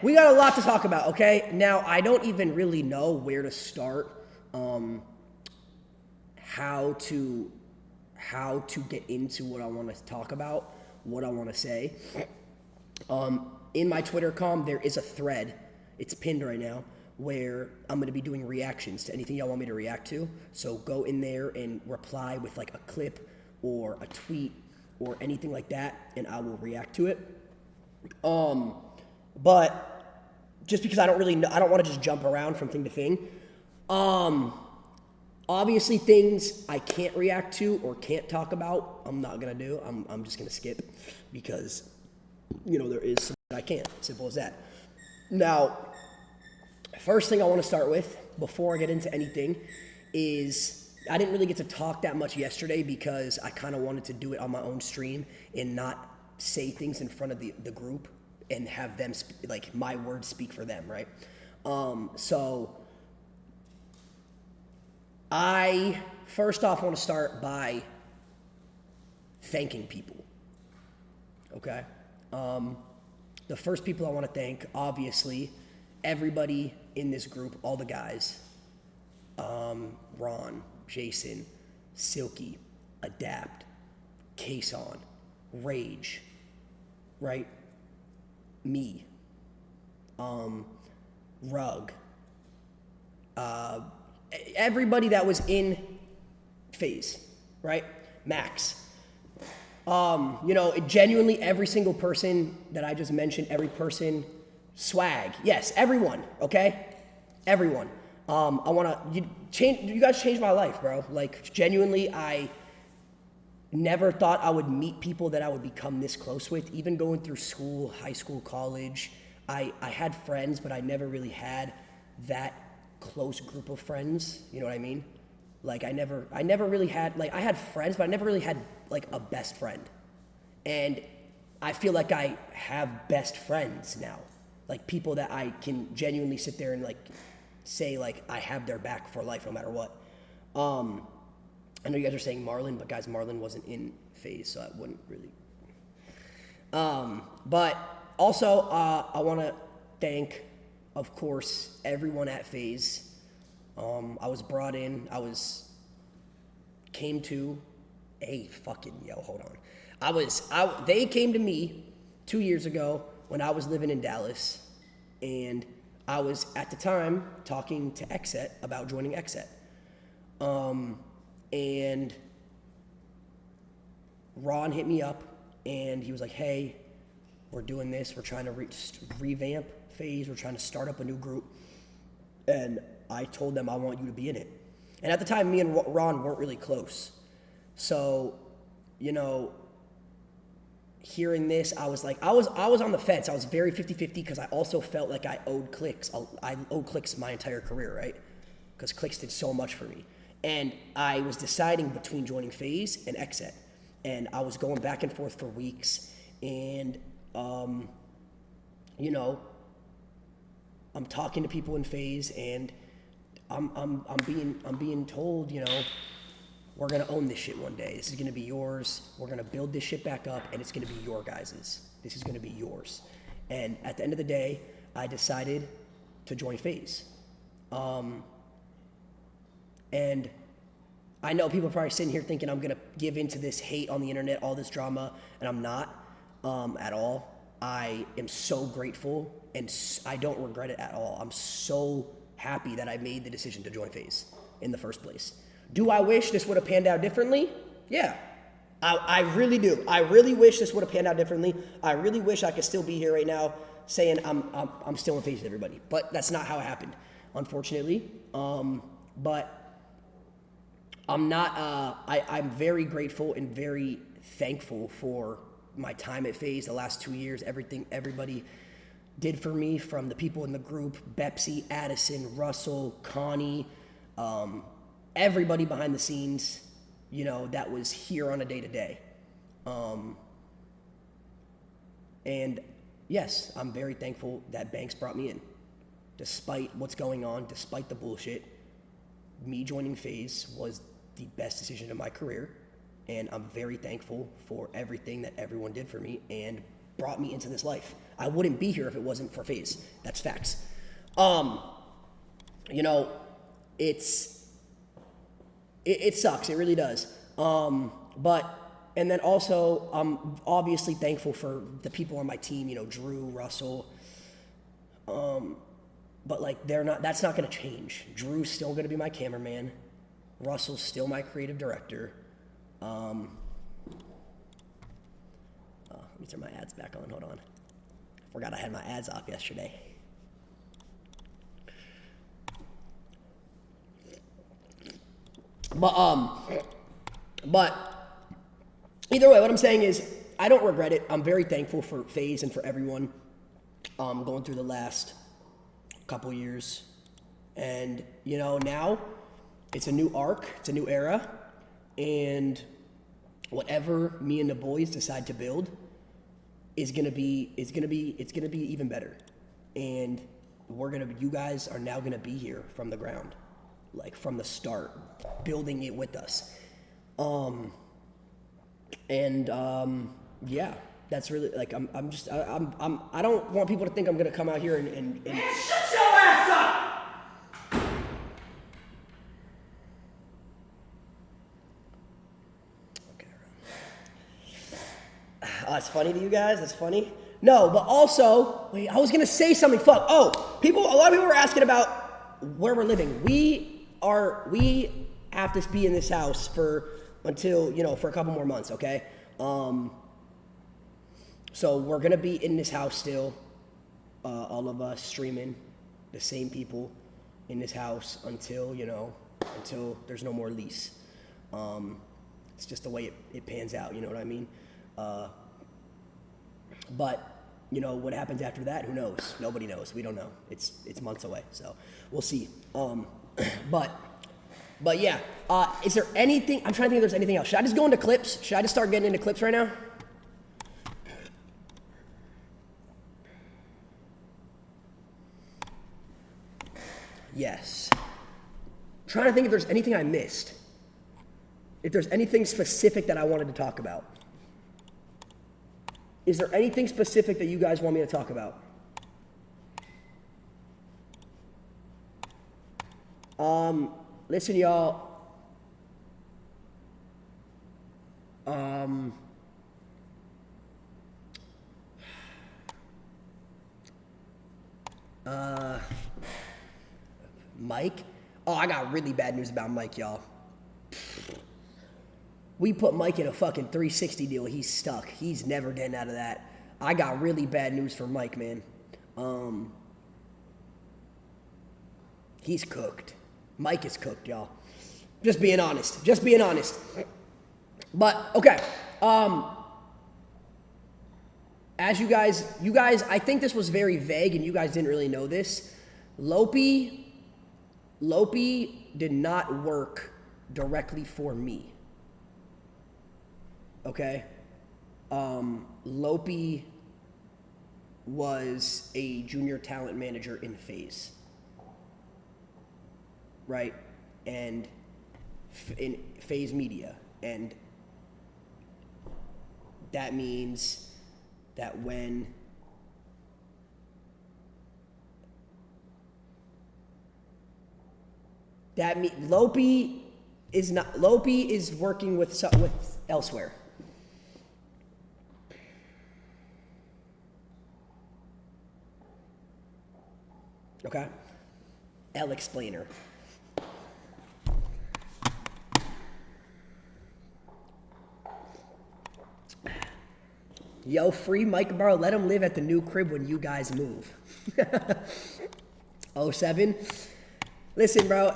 We got a lot to talk about, okay? Now, I don't even really know where to start, how to get into what I want to talk about, what I want to say. In my Twitter com, there is a thread. It's pinned right now where I'm going to be doing reactions to anything y'all want me to react to. So go in there and reply with like a clip or a tweet or anything like that, and I will react to it. But just because I don't really know, I don't want to just jump around from thing to thing. Obviously things I can't react to or can't talk about, I'm not going to do. I'm just going to skip because, you know, there is some that I can't. Simple as that. Now, first thing I want to start with before I get into anything is I didn't really get to talk that much yesterday because I kind of wanted to do it on my own stream and not say things in front of the group and have them, like, my words speak for them, right? So I, first off, want to start by thanking people, okay? The first people I want to thank, obviously, everybody in this group, all the guys, Ron, Jason, Silky, Adapt, Kason, Rage, right? Me, Rug, everybody that was in FaZe, right? Max. You know, genuinely every single person that I just mentioned, every person, Swag, yes, everyone, okay? Everyone. I wanna, you guys changed my life, bro. Like, genuinely, I never thought I would meet people that I would become this close with. Even going through school, high school, college, I had friends, but I never really had that close group of friends. You know what I mean? Like, I never really had, like, I had friends, but I never really had, like, a best friend. And I feel like I have best friends now. Like, people that I can genuinely sit there and, like, say, like, I have their back for life no matter what. I know you guys are saying Marlon, but guys, Marlon wasn't in FaZe, so I wouldn't really. But also, I want to thank, of course, everyone at FaZe. I was brought in, came to, hold on. They came to me 2 years ago when I was living in Dallas, and I was, at the time, talking to Xset about joining Xset. And Ron hit me up, and he was like, hey, we're doing this. We're trying to revamp FaZe. We're trying to start up a new group. And I told them I want you to be in it. And at the time, me and Ron weren't really close. So, you know, hearing this, I was like, I was on the fence. I was very 50-50 because I also felt like I owed Clicks. I owed Clicks my entire career, right? Because Clicks did so much for me. And I was deciding between joining FaZe and Xset. And I was going back and forth for weeks. And, you know, I'm talking to people in FaZe, and I'm being told, you know, we're gonna own this shit one day. This is gonna be yours. We're gonna build this shit back up, and it's gonna be your guys's. This is gonna be yours. And at the end of the day, I decided to join FaZe. And I know people are probably sitting here thinking I'm gonna give into this hate on the internet, all this drama, and I'm not at all. I am so grateful, and I don't regret it at all. I'm so happy that I made the decision to join FaZe in the first place. Do I wish this would have panned out differently? Yeah, I really do. I really wish this would have panned out differently. I really wish I could still be here right now saying I'm still in FaZe with everybody, but that's not how it happened, unfortunately. But I'm not. I'm very grateful and very thankful for my time at FaZe the last 2 years. Everything everybody did for me, from the people in the group, Bepsy, Addison, Russell, Connie, everybody behind the scenes, you know, that was here on a day-to-day. And yes, I'm very thankful that Banks brought me in. Despite what's going on, despite the bullshit, me joining FaZe was the best decision of my career. And I'm very thankful for everything that everyone did for me and brought me into this life. I wouldn't be here if it wasn't for FaZe. That's facts. You know, it sucks. It really does. And then also, I'm obviously thankful for the people on my team, you know, Drew, Russell. But like, that's not going to change. Drew's still going to be my cameraman. Russell's still my creative director. Let me turn my ads back on. Hold on. I forgot I had my ads off yesterday. But either way, what I'm saying is I don't regret it. I'm very thankful for FaZe and for everyone going through the last couple years. And, you know, now it's a new arc, it's a new era, and whatever me and the boys decide to build is gonna be even better. And you guys are now gonna be here from the ground, like from the start, building it with us. Yeah, that's really like I don't want people to think I'm gonna come out here and Man, shut your ass up! It's funny to you guys. It's funny. No, but also, wait, I was gonna say something. Fuck. Oh, a lot of people were asking about where we're living. We have to be in this house for a couple more months. Okay. So we're gonna be in this house still, all of us streaming, the same people in this house until there's no more lease. It's just the way it pans out, you know what I mean? But you know what happens after that? Who knows? Nobody knows. We don't know. It's months away, so we'll see. But yeah. Is there anything? I'm trying to think if there's anything else. Should I just go into clips? Should I just start getting into clips right now? Yes. Trying to think if there's anything I missed. If there's anything specific that I wanted to talk about. Is there anything specific that you guys want me to talk about? Listen, y'all. Mike? Oh, I got really bad news about Mike, y'all. We put Mike in a fucking 360 deal. He's stuck. He's never getting out of that. I got really bad news for Mike, man. He's cooked. Mike is cooked, y'all. Just being honest. But, okay. As you guys, I think this was very vague and you guys didn't really know this. Lopei did not work directly for me. Okay? Lopei was a junior talent manager in FaZe. Right? And in FaZe Media. And that means that when Lopei is working with elsewhere. Okay? I'll explain her. Yo, free Mike Barrow, let him live at the new crib when you guys move. 07? Listen, bro,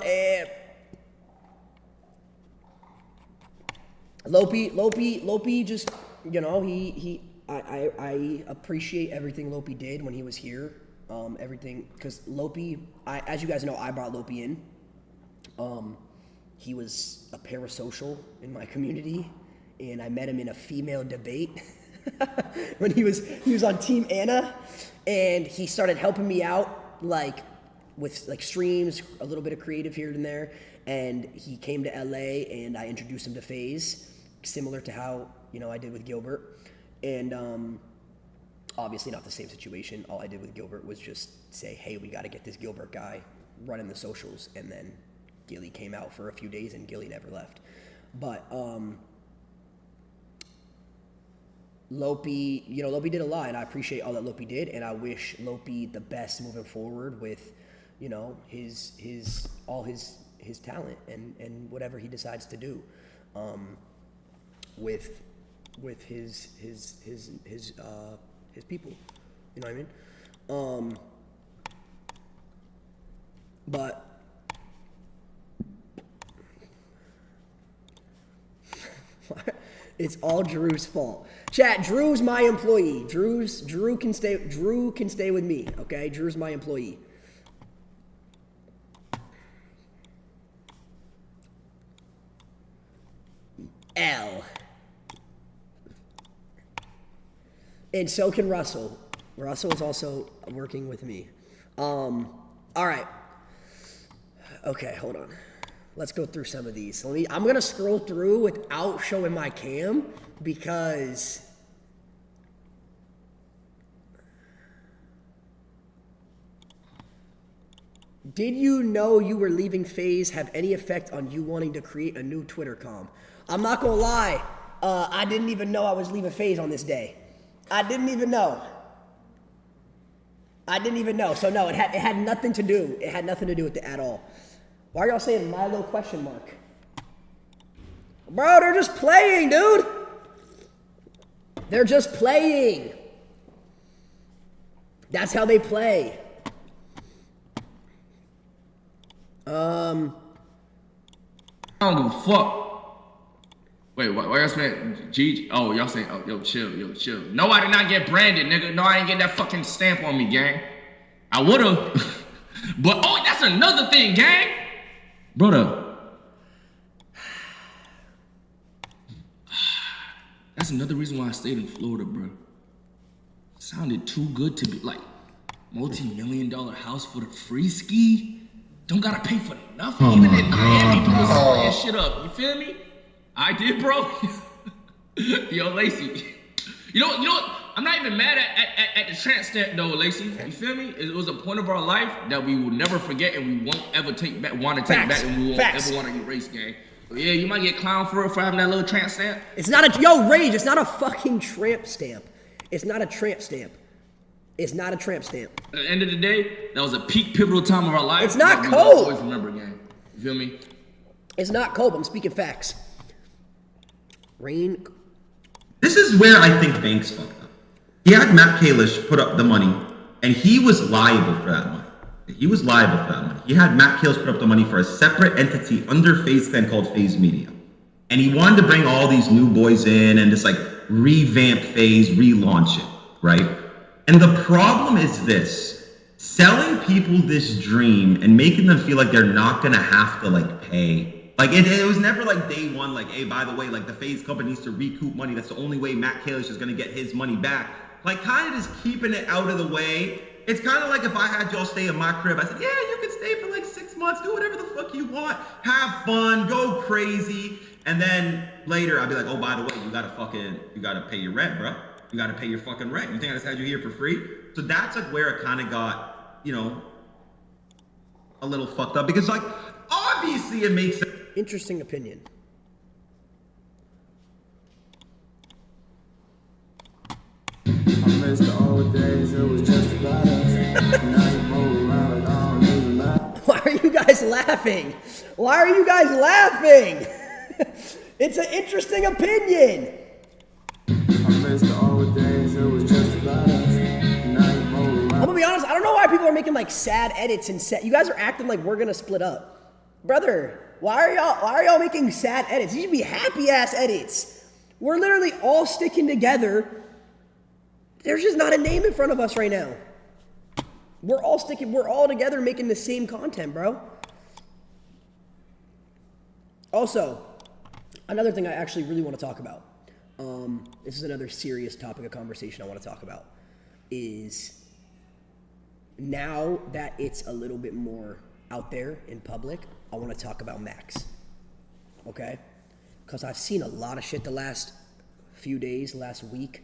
Lopei just, you know, I appreciate everything Lopei did when he was here. Everything, because Lopei, as you guys know, I brought Lopei in. He was a parasocial in my community, and I met him in a female debate when he was on Team Anna, and he started helping me out, like, with like streams, a little bit of creative here and there, and he came to LA, and I introduced him to FaZe, similar to how, you know, I did with Gilbert, and Obviously not the same situation. All I did with Gilbert was just say, hey, we got to get this Gilbert guy running the socials. And then Gilly came out for a few days and Gilly never left. But Lopei, you know, Lopei did a lot, and I appreciate all that Lopei did, and I wish Lopei the best moving forward with, you know, his talent and whatever he decides to do, with his people, you know what I mean? But it's all Drew's fault. Chat, Drew's my employee. Drew can stay with me, okay? Drew's my employee. L. And so can Russell. Russell is also working with me. All right. Okay, hold on. Let's go through some of these. I'm gonna scroll through without showing my cam because did you know you were leaving FaZe have any effect on you wanting to create a new Twitter com? I'm not gonna lie, I didn't even know I was leaving FaZe on this day. I didn't even know. So no, it had nothing to do. It had nothing to do with it at all. Why are y'all saying Milo question mark? Bro, they're just playing, dude. They're just playing. That's how they play. I don't give a fuck. Wait, why y'all saying G? Oh, y'all saying, oh, yo, chill. No, I did not get branded, nigga. No, I ain't get that fucking stamp on me, gang. I would've. But, oh, that's another thing, gang. Brother. That's another reason why I stayed in Florida, bro. Sounded too good to be like multi-million-dollar house for the free ski. Don't gotta pay for nothing. Oh Even my in Miami, God, people bro. spraying shit up. You feel me? I did, bro. Yo, Lacy. You know what? I'm not even mad at the tramp stamp though, Lacy. You feel me? It was a point of our life that we will never forget and we won't ever want to take back, and we won't ever want to erase, gang. So yeah, you might get clowned for having that little tramp stamp. It's not a Rage. It's not a fucking tramp stamp. It's not a tramp stamp. At the end of the day, that was a peak pivotal time of our life. It's not that cold. We will always remember, gang. You feel me? It's not cold. I'm speaking facts. Rain. This is where I think Banks fucked up. He had Matt Kalish put up the money, and he was liable for that money. He had Matt Kalish put up the money for a separate entity under FaZe Clan called FaZe Media. And he wanted to bring all these new boys in and just like revamp FaZe, relaunch it, right? And the problem is this: selling people this dream and making them feel like they're not gonna have to like pay. Like it was never like day one, like, hey, by the way, like the FaZe company needs to recoup money. That's the only way Matt Kalish is gonna get his money back. Like kind of just keeping it out of the way. It's kind of like if I had y'all stay in my crib, I said, yeah, you can stay for like 6 months, do whatever the fuck you want, have fun, go crazy. And then later I'll be like, oh, by the way, you gotta pay your rent, bro. You gotta pay your fucking rent. You think I just had you here for free? So that's like where it kind of got, you know, a little fucked up because like, obviously it makes sense. Interesting opinion. I miss the old days, it was just about us. Now you move around like I don't even matter. Why are you guys laughing? It's an interesting opinion. I miss the old days, it was just about us. Now you move around. I'm gonna be honest, I don't know why people are making like sad edits and you guys are acting like we're gonna split up. Brother, why are y'all making sad edits? These should be happy ass edits. We're literally all sticking together. There's just not a name in front of us right now. We're all together making the same content, bro. Also, another thing I actually really want to talk about, this is another serious topic of conversation I want to talk about, is now that it's a little bit more out there in public, I want to talk about Max, okay? Because I've seen a lot of shit the last few days, last week,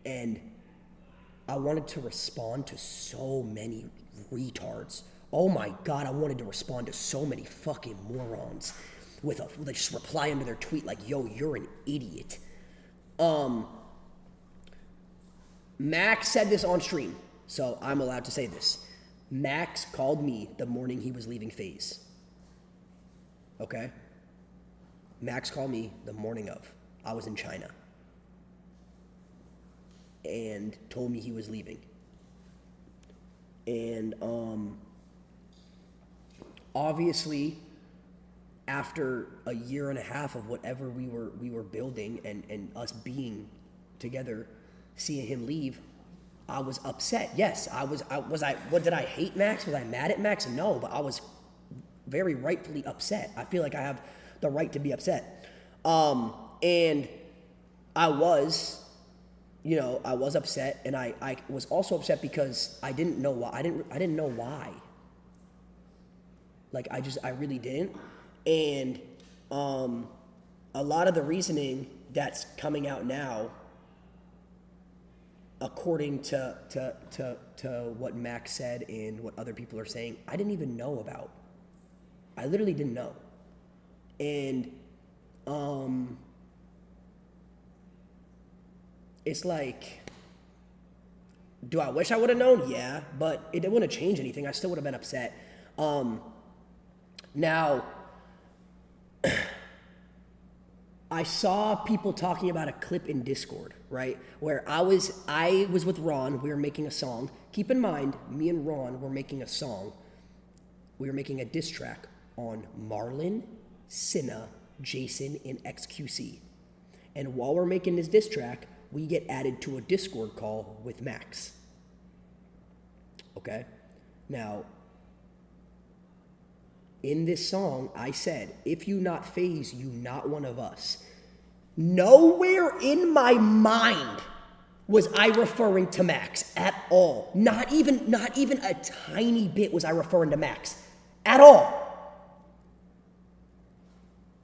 and I wanted to respond to so many retards. Oh my God, I wanted to respond to so many fucking morons with just reply under their tweet like, yo, you're an idiot. Max said this on stream, so I'm allowed to say this. Max called me the morning he was leaving FaZe. Okay? Max called me the morning of. I was in China. And told me he was leaving. And obviously, after a year and a half of whatever we were building and us being together, seeing him leave, I was upset. Yes, what did I hate Max? Was I mad at Max? No, but I was very rightfully upset. I feel like I have the right to be upset. And I was upset, and I was also upset because I didn't know why. I didn't know why. Like, I really didn't. And a lot of the reasoning that's coming out now, according to what Max said and what other people are saying, I didn't even know about. I literally didn't know. And it's like, do I wish I would have known? Yeah, but it wouldn't have changed anything. I still would have been upset. Now, I saw people talking about a clip in Discord, right? Where I was with Ron, we were making a song. Keep in mind, me and Ron were making a song. We were making a diss track on Marlon, Cinna, Jason, and XQC. And while we're making this diss track, we get added to a Discord call with Max. Okay? Now, in this song, I said, if you not FaZe, you not one of us. Nowhere in my mind was I referring to Max at all. Not even a tiny bit was I referring to Max at all.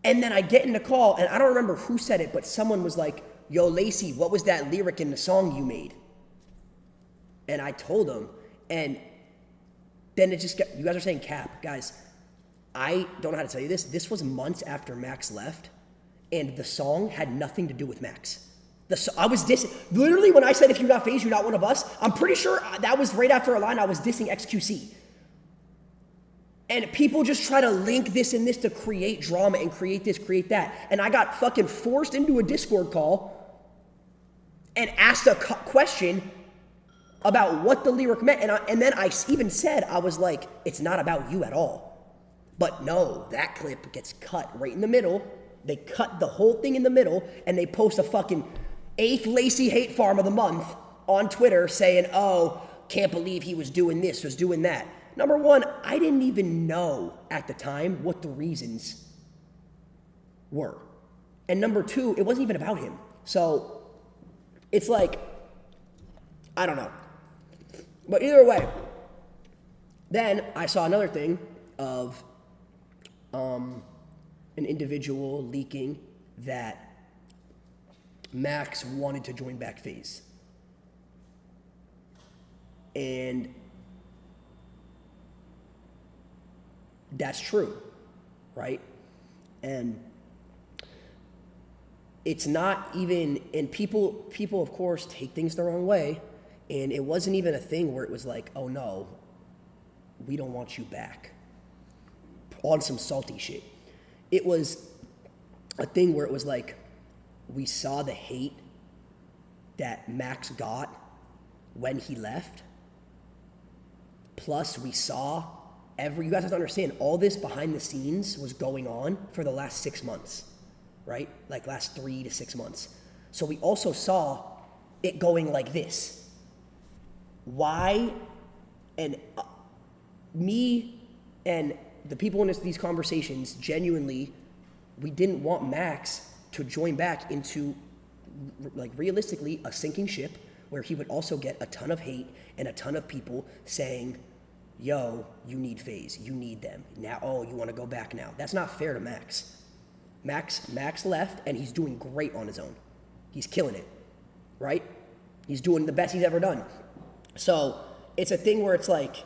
And then I get in the call, and I don't remember who said it, but someone was like, yo, Lacy, what was that lyric in the song you made? And I told them, and then it just got, you guys are saying cap. Guys, I don't know how to tell you this. This was months after Max left, and the song had nothing to do with Max. I was dissing, literally when I said, if you're not FaZe, you're not one of us, I'm pretty sure that was right after a line I was dissing XQC. And people just try to link this and this to create drama and create this, create that. And I got fucking forced into a Discord call and asked a question about what the lyric meant. And then I even said, I was like, it's not about you at all. But no, that clip gets cut right in the middle. They cut the whole thing in the middle, and they post a fucking 8th Lacy hate farm of the month on Twitter saying, oh, can't believe he was doing this, was doing that. Number one, I didn't even know at the time what the reasons were. And number two, it wasn't even about him. So it's like, I don't know. But either way, then I saw another thing of an individual leaking that Max wanted to join back FaZe. And that's true, right? And it's not even, and people of course take things the wrong way, and it wasn't even a thing where it was like, oh no, we don't want you back, on some salty shit. It was a thing where it was like, we saw the hate that Max got when he left, plus we saw you guys have to understand, all this behind the scenes was going on for the last 6 months, right? Like last 3 to 6 months. So we also saw it going like this. Why? And me and the people in these conversations, genuinely, we didn't want Max to join back into, like, realistically, a sinking ship where he would also get a ton of hate and a ton of people saying, yo, you need FaZe, you need them. Now, oh, you want to go back now. That's not fair to Max. Max left, and he's doing great on his own. He's killing it, right? He's doing the best he's ever done. So it's a thing where it's like,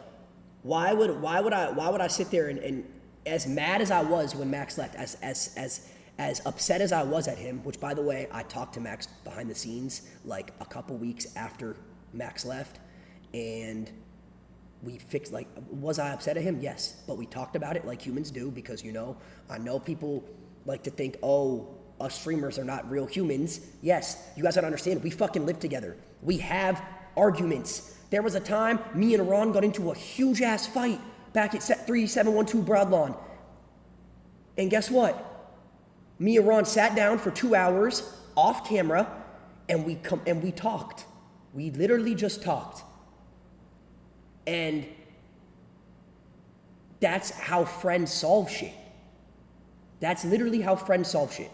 why would I sit there and as mad as I was when Max left, as upset as I was at him, which by the way, I talked to Max behind the scenes like a couple weeks after Max left, and we fixed, like, was I upset at him? Yes, but we talked about it like humans do, because, you know, I know people like to think, oh, us streamers are not real humans. Yes, you guys gotta understand, we fucking live together. We have arguments. There was a time me and Ron got into a huge ass fight back at set 3712 Broadlawn. And guess what? Me and Ron sat down for 2 hours off camera and we talked. We literally just talked. And that's how friends solve shit. That's literally how friends solve shit.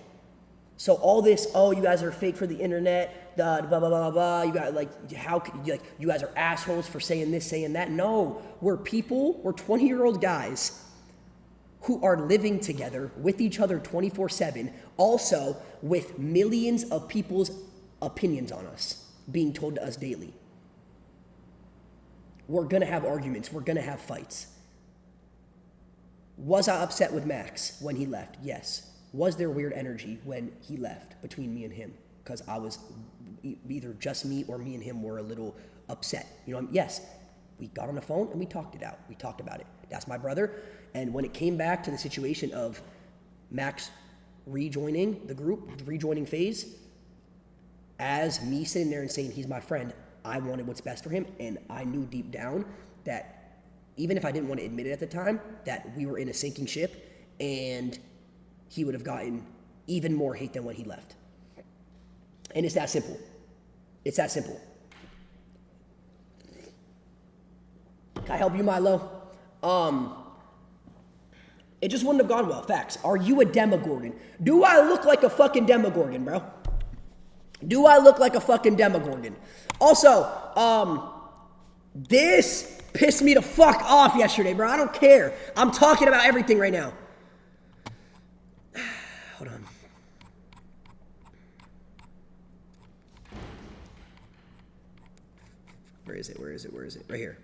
So all this, oh, you guys are fake for the internet, blah, blah, blah, blah, blah. You got like, how could you, like, you guys are assholes for saying this, saying that. No, we're 20-year-old guys who are living together with each other 24/7, also with millions of people's opinions on us being told to us daily. We're gonna have arguments, we're gonna have fights. Was I upset with Max when he left? Yes. Was there weird energy when he left between me and him? Because I was either just me or me and him were a little upset. You know, yes, we got on the phone and we talked it out. We talked about it. That's my brother. And when it came back to the situation of Max rejoining the group, rejoining FaZe, as me sitting there and saying he's my friend, I wanted what's best for him. And I knew deep down that even if I didn't want to admit it at the time, that we were in a sinking ship and he would have gotten even more hate than when he left. And it's that simple. It's that simple. Can I help you, Milo? It just wouldn't have gone well. Facts. Are you a Demogorgon? Do I look like a fucking Demogorgon, bro? Do I look like a fucking Demogorgon? Also, this pissed me the fuck off yesterday, bro. I don't care. I'm talking about everything right now. Hold on. Where is it? Where is it? Where is it? Right here.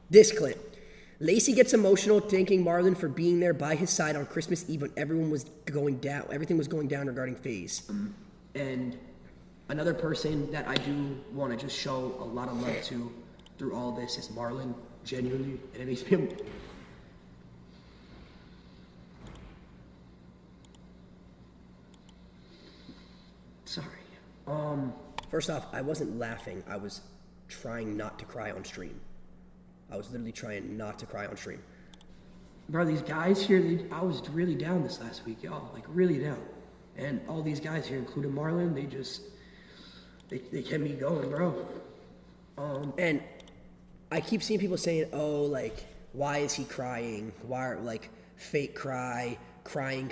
This clip. Lacy gets emotional thanking Marlon for being there by his side on Christmas Eve when everything was going down regarding FaZe. And another person that I do want to just show a lot of love to through all this is Marlon, genuinely. And it makes me... Sorry. First off, I wasn't laughing. I was trying not to cry on stream. I was literally trying not to cry on stream. Bro, these guys here, I was really down this last week, y'all. Like, really down. And all these guys here, including Marlon, they kept me going, bro. And I keep seeing people saying, oh, like, why is he crying? Why, like, fake crying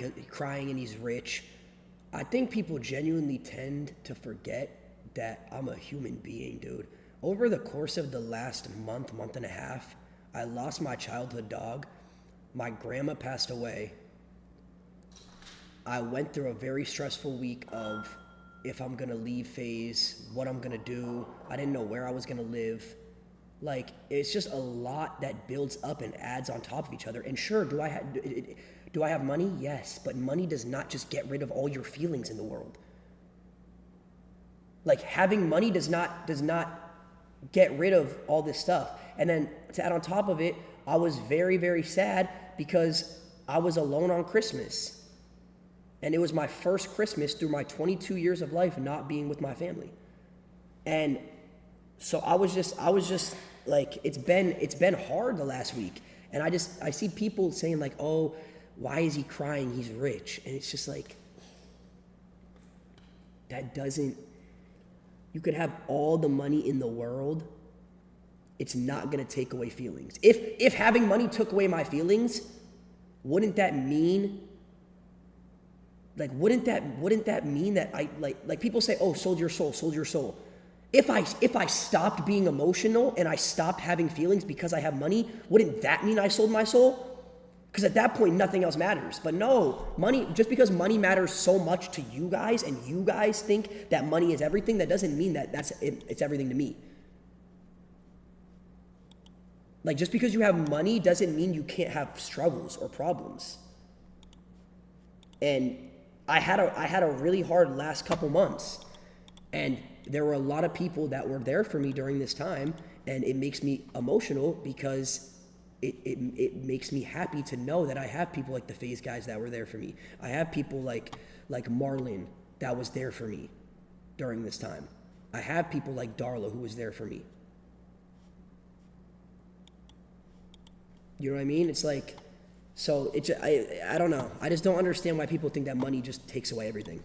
and he's rich. I think people genuinely tend to forget that I'm a human being, dude. Over the course of the last month and a half, I lost my childhood dog. My grandma passed away. I went through a very stressful week of if I'm gonna leave FaZe, what I'm gonna do. I didn't know where I was gonna live. Like, it's just a lot that builds up and adds on top of each other. And sure, do I have money? Yes, but money does not just get rid of all your feelings in the world. Like, having money does not get rid of all this stuff. And then to add on top of it, I was very, very sad because I was alone on Christmas. And it was my first Christmas through my 22 years of life not being with my family. And so I was just like, it's been hard the last week. And I see people saying like, oh, why is he crying? He's rich. And it's just like, you could have all the money in the world. It's not gonna take away feelings. If having money took away my feelings, wouldn't that mean that I like people say, oh, sold your soul. If I stopped being emotional and I stopped having feelings because I have money, wouldn't that mean I sold my soul? Because at that point, nothing else matters. But no, money, just because money matters so much to you guys and you guys think that money is everything, that doesn't mean that it's everything to me. Like, just because you have money doesn't mean you can't have struggles or problems. And I had a really hard last couple months. And there were a lot of people that were there for me during this time. And it makes me emotional because it makes me happy to know that I have people like the FaZe guys that were there for me. I have people like Marlon that was there for me during this time. I have people like Darla who was there for me. You know what I mean? It's like, so I don't know. I just don't understand why people think that money just takes away everything.